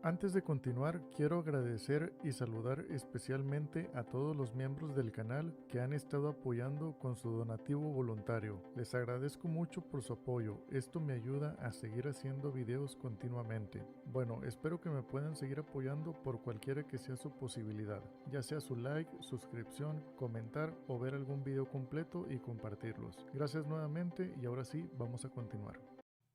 Antes de continuar, quiero agradecer y saludar especialmente a todos los miembros del canal que han estado apoyando con su donativo voluntario. Les agradezco mucho por su apoyo, esto me ayuda a seguir haciendo videos continuamente. Bueno, espero que me puedan seguir apoyando por cualquiera que sea su posibilidad, ya sea su like, suscripción, comentar o ver algún video completo y compartirlos. Gracias nuevamente y ahora sí, vamos a continuar.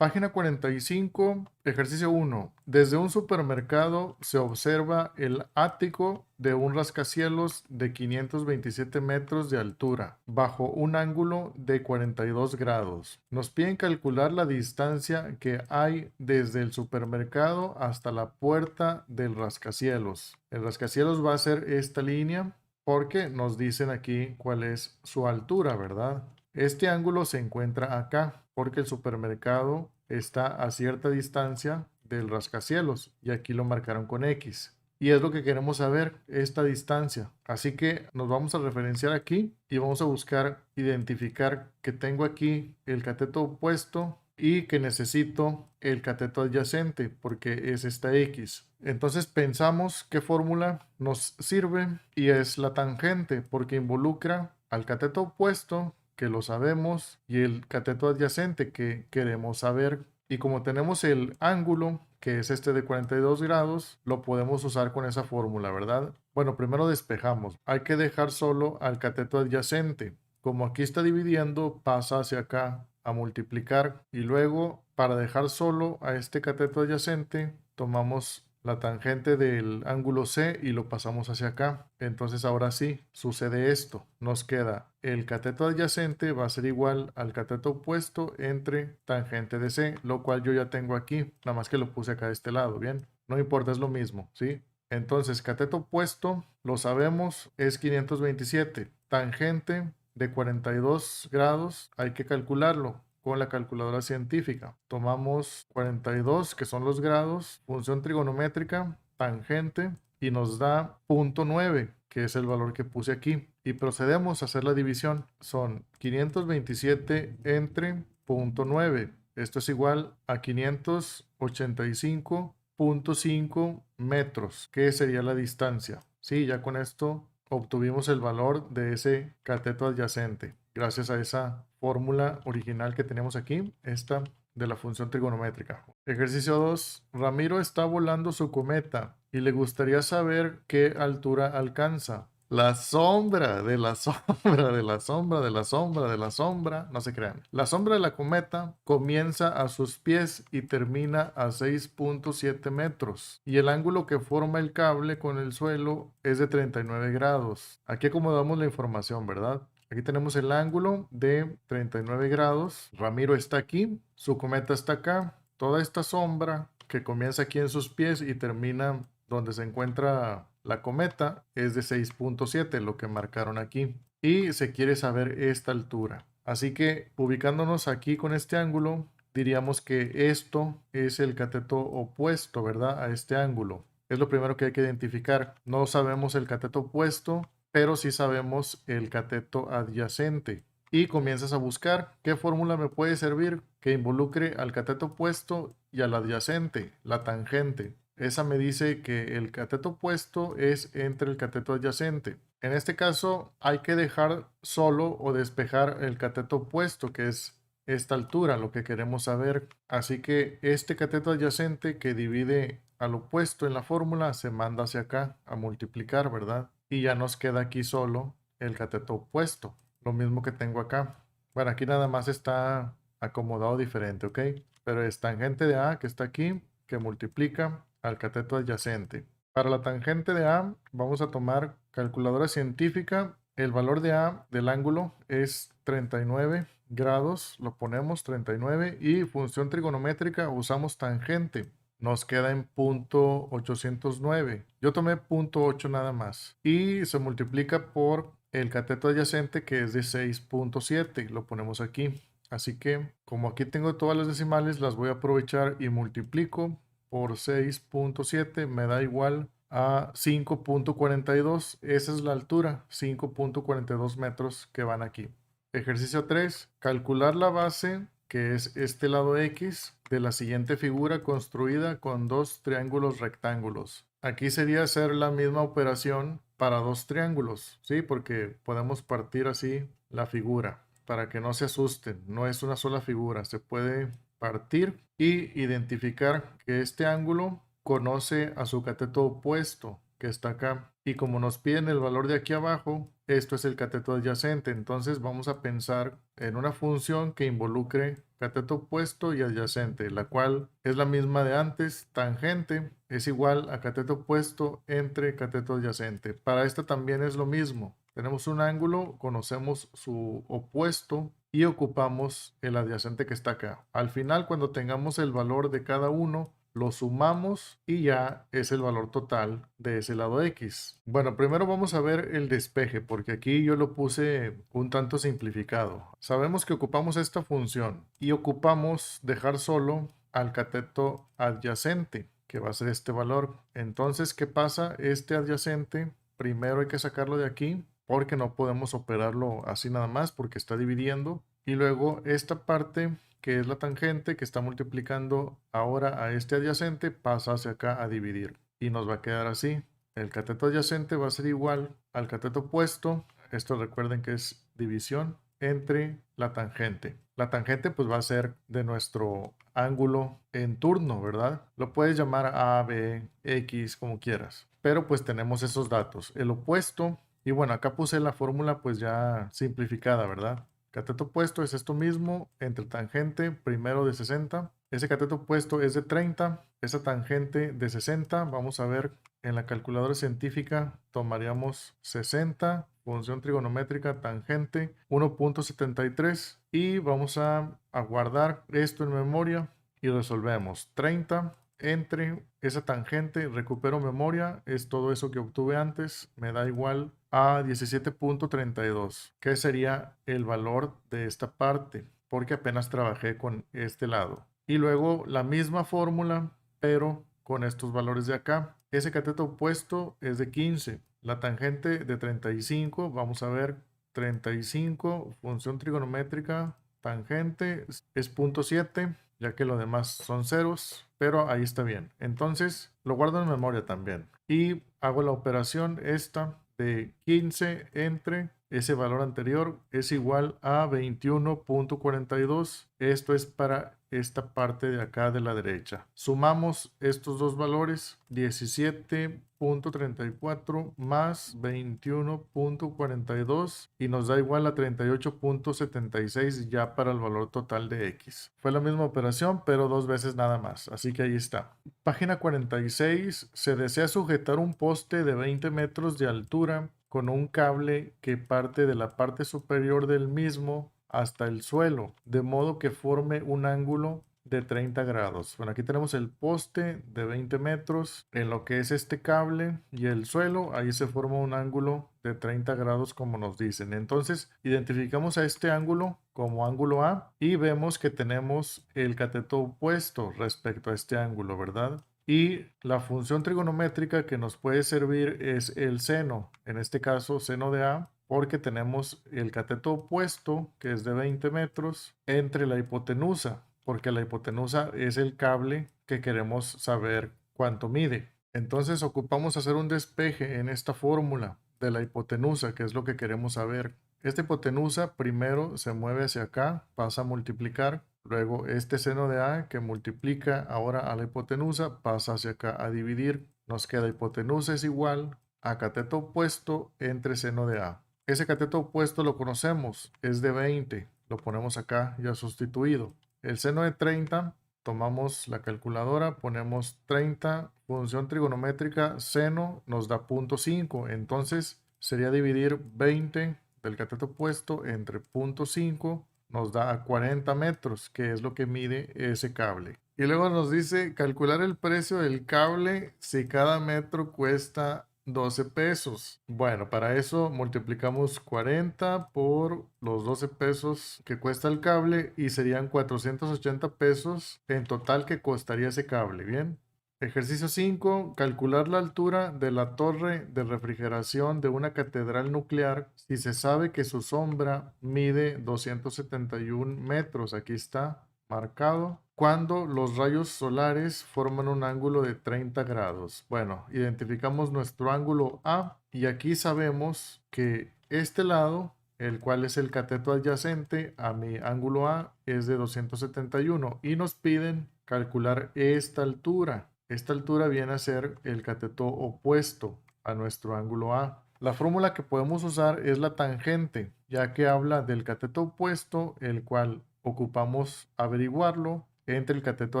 Página 45, ejercicio 1. Desde un supermercado se observa el ático de un rascacielos de 527 metros de altura, bajo un ángulo de 42 grados. Nos piden calcular la distancia que hay desde el supermercado hasta la puerta del rascacielos. El rascacielos va a ser esta línea porque nos dicen aquí cuál es su altura, ¿verdad? Este ángulo se encuentra acá porque el supermercado está a cierta distancia del rascacielos y aquí lo marcaron con X. Y es lo que queremos saber, esta distancia. Así que nos vamos a referenciar aquí y vamos a buscar identificar que tengo aquí el cateto opuesto y que necesito el cateto adyacente porque es esta X. Entonces pensamos qué fórmula nos sirve y es la tangente porque involucra al cateto opuesto que lo sabemos y el cateto adyacente que queremos saber. Y como tenemos el ángulo, que es este de 42 grados, lo podemos usar con esa fórmula, ¿verdad? Bueno, primero despejamos. Hay que dejar solo al cateto adyacente. Como aquí está dividiendo, pasa hacia acá a multiplicar y luego para dejar solo a este cateto adyacente, tomamos la tangente del ángulo C y lo pasamos hacia acá. Entonces ahora sí, sucede esto. Nos queda el cateto adyacente va a ser igual al cateto opuesto entre tangente de C, lo cual yo ya tengo aquí, nada más que lo puse acá de este lado, ¿bien? No importa, es lo mismo, ¿sí? Entonces, cateto opuesto, lo sabemos, es 527. Tangente de 42 grados, hay que calcularlo con la calculadora científica. Tomamos 42, que son los grados, función trigonométrica, tangente, y nos da 0.9, que es el valor que puse aquí. Y procedemos a hacer la división. Son 527 entre 0.9. Esto es igual a 585.5 metros, que sería la distancia. Sí, ya con esto obtuvimos el valor de ese cateto adyacente, gracias a esa fórmula original que tenemos aquí, esta de la función trigonométrica. Ejercicio 2. Ramiro está volando su cometa y le gustaría saber qué altura alcanza. La sombra de la sombra de la sombra de la sombra de la sombra, no se crean. La sombra de la cometa comienza a sus pies y termina a 6.7 metros. Y el ángulo que forma el cable con el suelo es de 39 grados. Aquí acomodamos la información, ¿verdad? Aquí tenemos el ángulo de 39 grados. Ramiro está aquí, su cometa está acá. Toda esta sombra que comienza aquí en sus pies y termina donde se encuentra la cometa es de 6.7, lo que marcaron aquí. Y se quiere saber esta altura. Así que ubicándonos aquí con este ángulo, diríamos que esto es el cateto opuesto, ¿verdad? A este ángulo. Es lo primero que hay que identificar. No sabemos el cateto opuesto, pero sí sabemos el cateto adyacente. Y comienzas a buscar qué fórmula me puede servir que involucre al cateto opuesto y al adyacente, la tangente. Esa me dice que el cateto opuesto es entre el cateto adyacente. En este caso hay que dejar solo o despejar el cateto opuesto, que es esta altura, lo que queremos saber. Así que este cateto adyacente que divide al opuesto en la fórmula se manda hacia acá a multiplicar, ¿verdad? Y ya nos queda aquí solo el cateto opuesto, lo mismo que tengo acá. Bueno, aquí nada más está acomodado diferente, ¿ok? Pero es tangente de A que está aquí, que multiplica al cateto adyacente. Para la tangente de A vamos a tomar calculadora científica. El valor de A del ángulo es 39 grados, lo ponemos 39 y función trigonométrica usamos tangente. Nos queda en 0.809. Yo tomé 0.8 nada más. Y se multiplica por el cateto adyacente que es de 6.7. Lo ponemos aquí. Así que como aquí tengo todas las decimales, las voy a aprovechar y multiplico por 6.7. Me da igual a 5.42. Esa es la altura, 5.42 metros que van aquí. Ejercicio 3. Calcular la base que es este lado X de la siguiente figura construida con dos triángulos rectángulos. Aquí sería hacer la misma operación para dos triángulos, ¿sí? Porque podemos partir así la figura para que no se asusten. No es una sola figura, se puede partir y identificar que este ángulo conoce a su cateto opuesto que está acá. Y como nos piden el valor de aquí abajo, esto es el cateto adyacente. Entonces vamos a pensar en una función que involucre cateto opuesto y adyacente, la cual es la misma de antes. Tangente es igual a cateto opuesto entre cateto adyacente. Para esta también es lo mismo. Tenemos un ángulo, conocemos su opuesto y ocupamos el adyacente que está acá. Al final, cuando tengamos el valor de cada uno, lo sumamos y ya es el valor total de ese lado X. Bueno, primero vamos a ver el despeje, porque aquí yo lo puse un tanto simplificado. Sabemos que ocupamos esta función y ocupamos dejar solo al cateto adyacente, que va a ser este valor. Entonces, ¿qué pasa? Este adyacente, primero hay que sacarlo de aquí, porque no podemos operarlo así nada más, porque está dividiendo. Y luego esta parte que es la tangente que está multiplicando ahora a este adyacente, pasa hacia acá a dividir. Y nos va a quedar así. El cateto adyacente va a ser igual al cateto opuesto. Esto recuerden que es división entre la tangente. La tangente pues va a ser de nuestro ángulo en turno, ¿verdad? Lo puedes llamar A, B, X, como quieras. Pero pues tenemos esos datos. El opuesto, y bueno, acá puse la fórmula pues ya simplificada, ¿verdad? Cateto opuesto es esto mismo entre tangente primero de 60. Ese cateto opuesto es de 30. Esa tangente de 60, vamos a ver en la calculadora científica, tomaríamos 60, función trigonométrica tangente 1.73 y vamos a guardar esto en memoria y resolvemos 30 entre esa tangente, recupero memoria, es todo eso que obtuve antes, me da igual a 17.32, que sería el valor de esta parte, porque apenas trabajé con este lado. Y luego la misma fórmula, pero con estos valores de acá. Ese cateto opuesto es de 15, la tangente de 35, vamos a ver, 35, función trigonométrica, tangente es 0.7, ya que lo demás son ceros, pero ahí está bien. Entonces lo guardo en memoria también y hago la operación esta de 15 entre ese valor anterior es igual a 21.42. Esto es para esta parte de acá de la derecha. Sumamos estos dos valores, 17.34 más 21.42 y nos da igual a 38.76 ya para el valor total de X. Fue la misma operación, pero dos veces nada más. Así que ahí está. Página 46. Se desea sujetar un poste de 20 metros de altura con un cable que parte de la parte superior del mismo hasta el suelo, de modo que forme un ángulo de 30 grados. Bueno, aquí tenemos el poste de 20 metros en lo que es este cable y el suelo, ahí se forma un ángulo de 30 grados como nos dicen. Entonces, identificamos a este ángulo como ángulo A y vemos que tenemos el cateto opuesto respecto a este ángulo, ¿verdad? Y la función trigonométrica que nos puede servir es el seno, en este caso seno de A, porque tenemos el cateto opuesto, que es de 20 metros, entre la hipotenusa, porque la hipotenusa es el cable que queremos saber cuánto mide. Entonces ocupamos hacer un despeje en esta fórmula de la hipotenusa, que es lo que queremos saber. Esta hipotenusa primero se mueve hacia acá, pasa a multiplicar. Luego este seno de A que multiplica ahora a la hipotenusa pasa hacia acá a dividir. Nos queda hipotenusa es igual a cateto opuesto entre seno de A. Ese cateto opuesto lo conocemos, es de 20. Lo ponemos acá ya sustituido. El seno de 30, tomamos la calculadora, ponemos 30, función trigonométrica, seno nos da 0.5. Entonces sería dividir 20 del cateto opuesto entre 0.5 nos da a 40 metros, que es lo que mide ese cable. Y luego nos dice calcular el precio del cable si cada metro cuesta 12 pesos. Bueno, para eso multiplicamos 40 por los 12 pesos que cuesta el cable y serían 480 pesos en total que costaría ese cable. Bien. Ejercicio 5. Calcular la altura de la torre de refrigeración de una catedral nuclear si se sabe que su sombra mide 271 metros. Aquí está. marcado cuando los rayos solares forman un ángulo de 30 grados. Bueno, identificamos nuestro ángulo A y aquí sabemos que este lado, el cual es el cateto adyacente a mi ángulo A, es de 271 y nos piden calcular esta altura. Esta altura viene a ser el cateto opuesto a nuestro ángulo A. La fórmula que podemos usar es la tangente, ya que habla del cateto opuesto, el cual ocupamos averiguarlo entre el cateto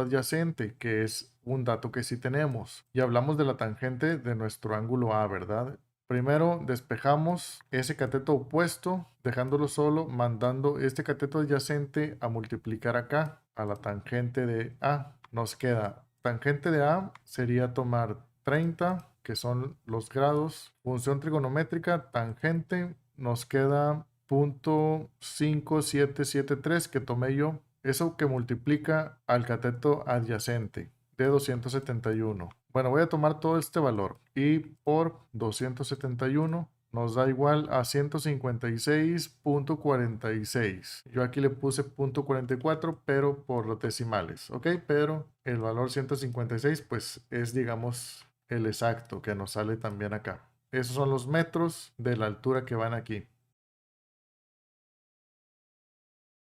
adyacente, que es un dato que sí tenemos. Y hablamos de la tangente de nuestro ángulo A, ¿verdad? Primero despejamos ese cateto opuesto, dejándolo solo, mandando este cateto adyacente a multiplicar acá, a la tangente de A. Nos queda tangente de A sería tomar 30, que son los grados, función trigonométrica, tangente, nos queda 0.5773 que tomé yo, eso que multiplica al cateto adyacente de 271. Bueno, voy a tomar todo este valor y por 271 nos da igual a 156.46. Yo aquí le puse .44, pero por los decimales, ¿ok? Pero el valor 156 pues es, digamos, el exacto que nos sale también acá. Esos son los metros de la altura que van aquí.